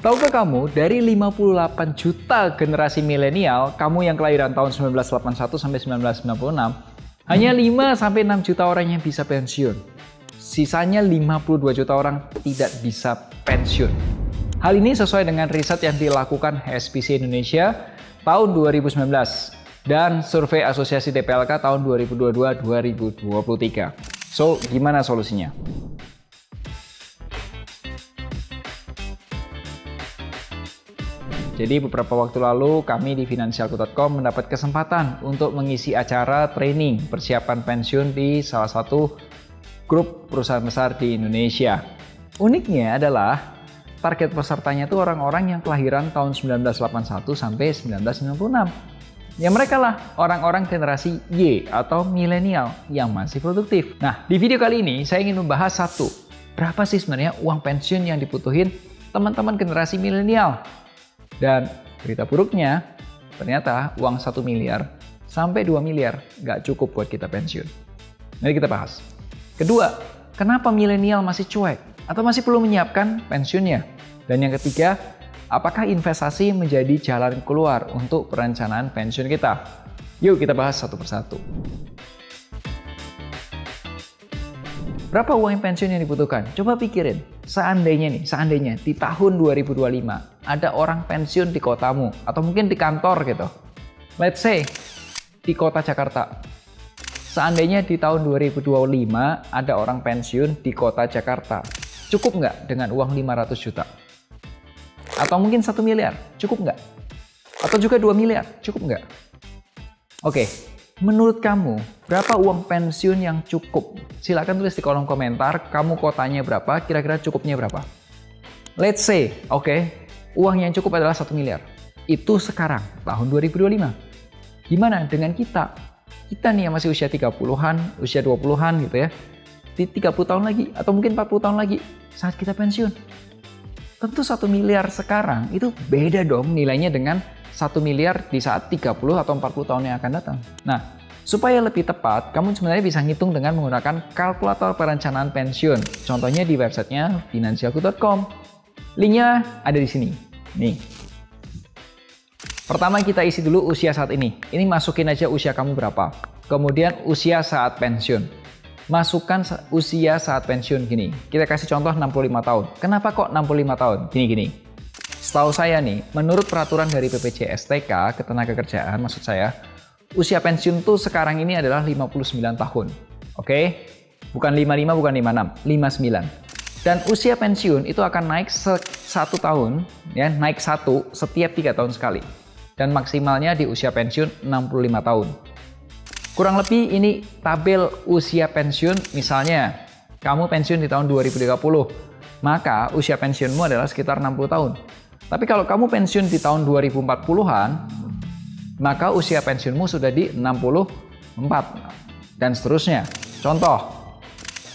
Tahukah kamu, dari 58 juta generasi milenial, kamu yang kelahiran tahun 1981 sampai 1996, hanya 5 sampai 6 juta orang yang bisa pensiun. Sisanya 52 juta orang tidak bisa pensiun. Hal ini sesuai dengan riset yang dilakukan HSBC Indonesia tahun 2019 dan survei Asosiasi DPLK tahun 2022-2023. So, gimana solusinya? Jadi beberapa waktu lalu kami di Finansialku.com mendapat kesempatan untuk mengisi acara training persiapan pensiun di salah satu grup perusahaan besar di Indonesia. Uniknya adalah target pesertanya itu orang-orang yang kelahiran tahun 1981 sampai 1996. Ya mereka lah orang-orang generasi Y atau milenial yang masih produktif. Nah, di video kali ini saya ingin membahas satu. Berapa sih sebenarnya uang pensiun yang dibutuhin teman-teman generasi milenial? Dan berita buruknya, ternyata uang 1 miliar sampai 2 miliar nggak cukup buat kita pensiun. Mari kita bahas. Kedua, kenapa milenial masih cuek atau masih perlu menyiapkan pensiunnya? Dan yang ketiga, apakah investasi menjadi jalan keluar untuk perencanaan pensiun kita? Yuk kita bahas satu persatu. Berapa uang pensiun yang dibutuhkan? Coba pikirin, seandainya di tahun 2025 ada orang pensiun di kotamu atau mungkin di kantor gitu. Let's say di kota Jakarta. Seandainya di tahun 2025 ada orang pensiun di kota Jakarta. Cukup nggak dengan uang 500 juta? Atau mungkin 1 miliar? Cukup nggak? Atau juga 2 miliar? Cukup nggak? Oke. Menurut kamu, berapa uang pensiun yang cukup? Silahkan tulis di kolom komentar, kamu kotanya berapa, kira-kira cukupnya berapa? Let's say, uang yang cukup adalah 1 miliar. Itu sekarang, tahun 2025. Gimana dengan kita? Kita nih yang masih usia 30-an, usia 20-an gitu ya. Di 30 tahun lagi, atau mungkin 40 tahun lagi, saat kita pensiun. Tentu 1 miliar sekarang, itu beda dong nilainya dengan 1 miliar di saat 30 atau 40 tahun yang akan datang. Nah, supaya lebih tepat, kamu sebenarnya bisa ngitung dengan menggunakan kalkulator perencanaan pensiun. Contohnya di websitenya Finansialku.com. Linknya ada di sini. Nih. Pertama kita isi dulu usia saat ini. Ini masukin aja usia kamu berapa. Kemudian usia saat pensiun. Masukkan usia saat pensiun gini. Kita kasih contoh 65 tahun. Kenapa kok 65 tahun? Gini. Setahu saya nih, menurut peraturan dari BPJS TK, Ketenagakerjaan maksud saya, usia pensiun tuh sekarang ini adalah 59 tahun. Oke? Bukan 55, bukan 56, 59. Dan usia pensiun itu akan naik 1 tahun, ya, naik 1 setiap 3 tahun sekali. Dan maksimalnya di usia pensiun 65 tahun. Kurang lebih ini tabel usia pensiun, misalnya kamu pensiun di tahun 2030, maka usia pensiunmu adalah sekitar 60 tahun. Tapi kalau kamu pensiun di tahun 2040-an, maka usia pensiunmu sudah di 64 dan seterusnya. Contoh,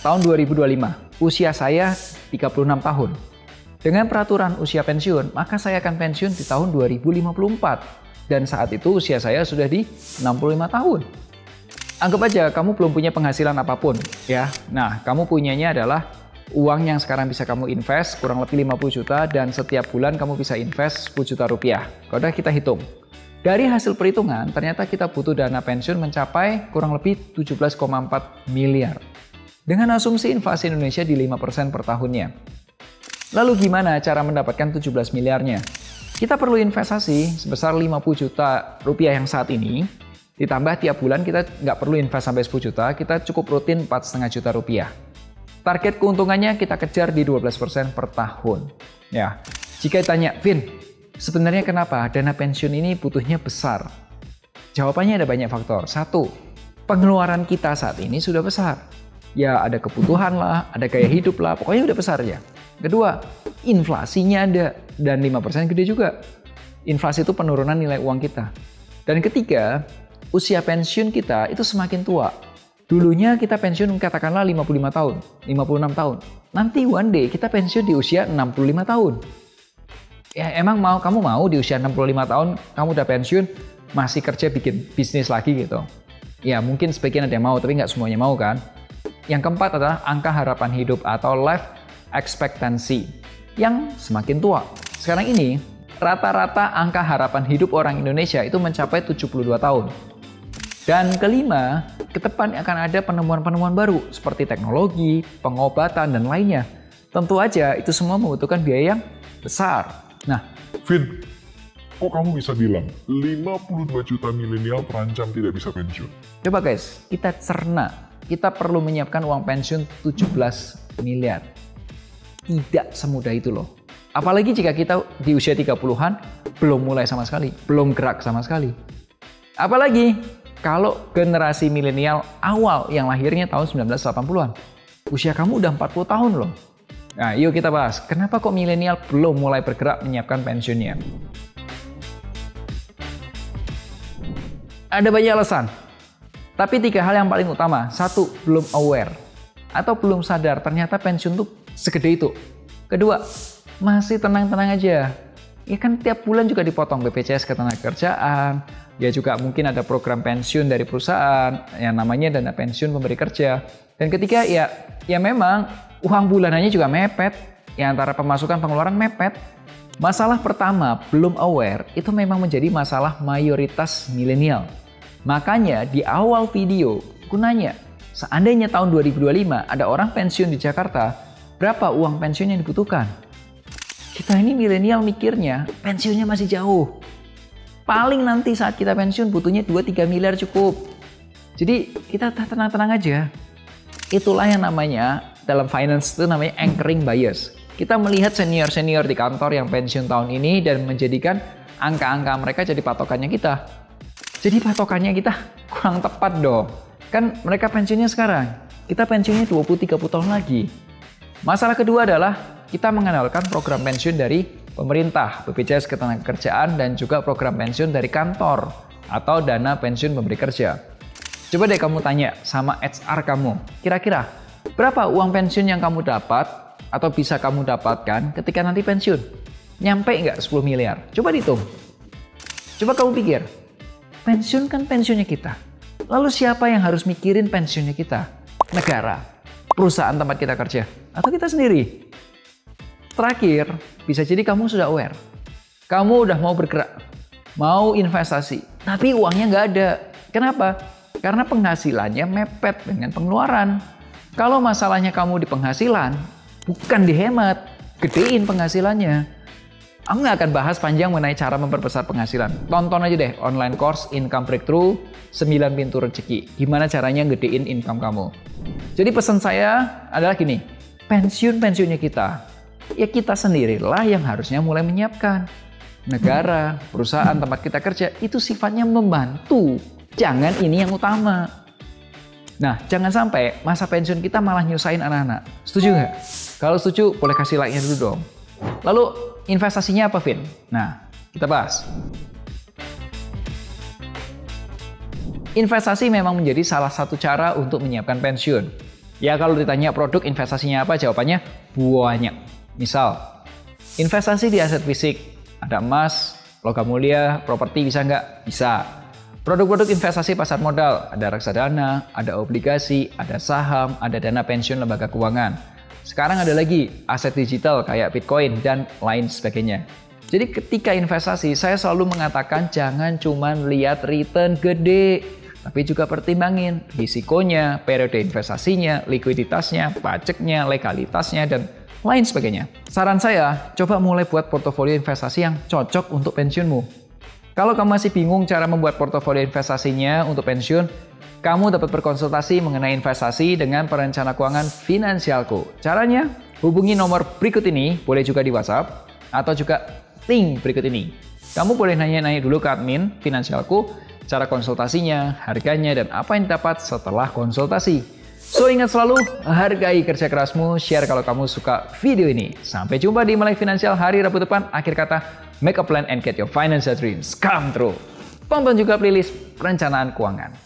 tahun 2025, usia saya 36 tahun. Dengan peraturan usia pensiun, maka saya akan pensiun di tahun 2054 dan saat itu usia saya sudah di 65 tahun. Anggap aja kamu belum punya penghasilan apapun, ya. Nah, kamu punyanya adalah uang yang sekarang bisa kamu invest kurang lebih 50 juta dan setiap bulan kamu bisa invest 10 juta rupiah. Kalau kita hitung. Dari hasil perhitungan, ternyata kita butuh dana pensiun mencapai kurang lebih 17,4 miliar. Dengan asumsi inflasi Indonesia di 5% per tahunnya. Lalu gimana cara mendapatkan 17 miliarnya? Kita perlu investasi sebesar 50 juta rupiah yang saat ini. Ditambah tiap bulan kita nggak perlu invest sampai 10 juta, kita cukup rutin 4,5 juta rupiah. Target keuntungannya kita kejar di 12% per tahun. Ya, jika ditanya, Vin, sebenarnya kenapa dana pensiun ini butuhnya besar? Jawabannya ada banyak faktor. 1, pengeluaran kita saat ini sudah besar. Ya, ada kebutuhan lah, ada gaya hidup lah, pokoknya udah besar ya. Kedua, inflasinya ada, dan 5% gede juga. Inflasi itu penurunan nilai uang kita. Dan ketiga, usia pensiun kita itu semakin tua. Dulunya kita pensiun katakanlah 55 tahun, 56 tahun. Nanti one day kita pensiun di usia 65 tahun. Ya emang kamu mau di usia 65 tahun kamu udah pensiun masih kerja bikin bisnis lagi gitu. Ya mungkin sebagian ada yang mau tapi nggak semuanya mau kan. Yang keempat adalah angka harapan hidup atau life expectancy yang semakin tua. Sekarang ini, rata-rata angka harapan hidup orang Indonesia itu mencapai 72 tahun. Dan kelima, ke depan akan ada penemuan-penemuan baru seperti teknologi, pengobatan, dan lainnya. Tentu aja itu semua membutuhkan biaya yang besar. Nah, Vin, kok kamu bisa bilang 52 juta milenial terancam tidak bisa pensiun? coba guys, kita cerna. Kita perlu menyiapkan uang pensiun 17 miliar. Tidak semudah itu loh. Apalagi jika kita di usia 30-an belum mulai sama sekali, belum gerak sama sekali. Apalagi kalau generasi milenial awal yang lahirnya tahun 1980-an. Usia kamu udah 40 tahun loh. Nah, yuk kita bahas, kenapa kok milenial belum mulai bergerak menyiapkan pensiunnya? Ada banyak alasan. Tapi 3 hal yang paling utama. 1, belum aware. Atau belum sadar ternyata pensiun tuh segede itu. Kedua, masih tenang-tenang aja. Ya kan tiap bulan juga dipotong BPJS Ketenagakerjaan. Ya juga mungkin ada program pensiun dari perusahaan yang namanya dana pensiun pemberi kerja. Dan ketiga ya memang uang bulanannya juga mepet. Ya antara pemasukan pengeluaran mepet. Masalah pertama, belum aware, itu memang menjadi masalah mayoritas milenial. Makanya di awal video, aku nanya, seandainya tahun 2025 ada orang pensiun di Jakarta, berapa uang pensiun yang dibutuhkan? Kita ini milenial mikirnya, pensiunnya masih jauh. Paling nanti saat kita pensiun butuhnya 2-3 miliar cukup. Jadi kita tenang-tenang aja. Itulah yang namanya, dalam finance itu namanya anchoring bias. Kita melihat senior-senior di kantor yang pensiun tahun ini dan menjadikan angka-angka mereka jadi patokannya kita. Jadi patokannya kita kurang tepat dong. Kan mereka pensiunnya sekarang, kita pensiunnya 20-30 tahun lagi. Masalah kedua adalah kita mengandalkan program pensiun dari pemerintah, BPJS Ketenagakerjaan, dan juga program pensiun dari kantor atau dana pensiun pemberi kerja. Coba deh kamu tanya sama HR kamu, kira-kira berapa uang pensiun yang kamu dapat atau bisa kamu dapatkan ketika nanti pensiun? Nyampe nggak 10 miliar? Coba dihitung. Coba kamu pikir, pensiun kan pensiunnya kita. Lalu siapa yang harus mikirin pensiunnya kita? Negara, perusahaan tempat kita kerja, atau kita sendiri? Terakhir, bisa jadi kamu sudah aware. Kamu udah mau bergerak, mau investasi, tapi uangnya nggak ada. Kenapa? Karena penghasilannya mepet dengan pengeluaran. Kalau masalahnya kamu di penghasilan, bukan dihemat, gedein penghasilannya. Aku nggak akan bahas panjang mengenai cara memperbesar penghasilan. Tonton aja deh online course Income Breakthrough 9 pintu rezeki. Gimana caranya gedein income kamu. Jadi pesan saya adalah gini, pensiunnya kita. Ya kita sendirilah yang harusnya mulai menyiapkan. Negara, perusahaan tempat kita kerja itu sifatnya membantu. Jangan ini yang utama. Nah, jangan sampai masa pensiun kita malah nyusahin anak-anak. Setuju nggak? Kalau setuju, boleh kasih like-nya dulu dong. Lalu, investasinya apa, Vin? Nah, kita bahas. Investasi memang menjadi salah satu cara untuk menyiapkan pensiun. Ya, kalau ditanya produk investasinya apa, jawabannya banyak. Misal, investasi di aset fisik, ada emas, logam mulia, properti bisa nggak? Bisa. Produk-produk investasi pasar modal, ada reksadana, ada obligasi, ada saham, ada dana pensiun lembaga keuangan. Sekarang ada lagi aset digital kayak Bitcoin dan lain sebagainya. Jadi ketika investasi, saya selalu mengatakan jangan cuma lihat return gede, tapi juga pertimbangin risikonya, periode investasinya, likuiditasnya, pajaknya, legalitasnya, dan lain sebagainya. Saran saya, coba mulai buat portofolio investasi yang cocok untuk pensiunmu. Kalau kamu masih bingung cara membuat portofolio investasinya untuk pensiun, kamu dapat berkonsultasi mengenai investasi dengan perencana keuangan Finansialku. Caranya, hubungi nomor berikut ini, boleh juga di WhatsApp, atau juga link berikut ini. Kamu boleh nanya-nanya dulu ke admin Finansialku, cara konsultasinya, harganya, dan apa yang dapat setelah konsultasi. So ingat selalu, hargai kerja kerasmu, share kalau kamu suka video ini. Sampai jumpa di Melek Finansial hari Rabu depan. Akhir kata, make a plan and get your financial dreams come true. Tonton juga playlist perencanaan keuangan.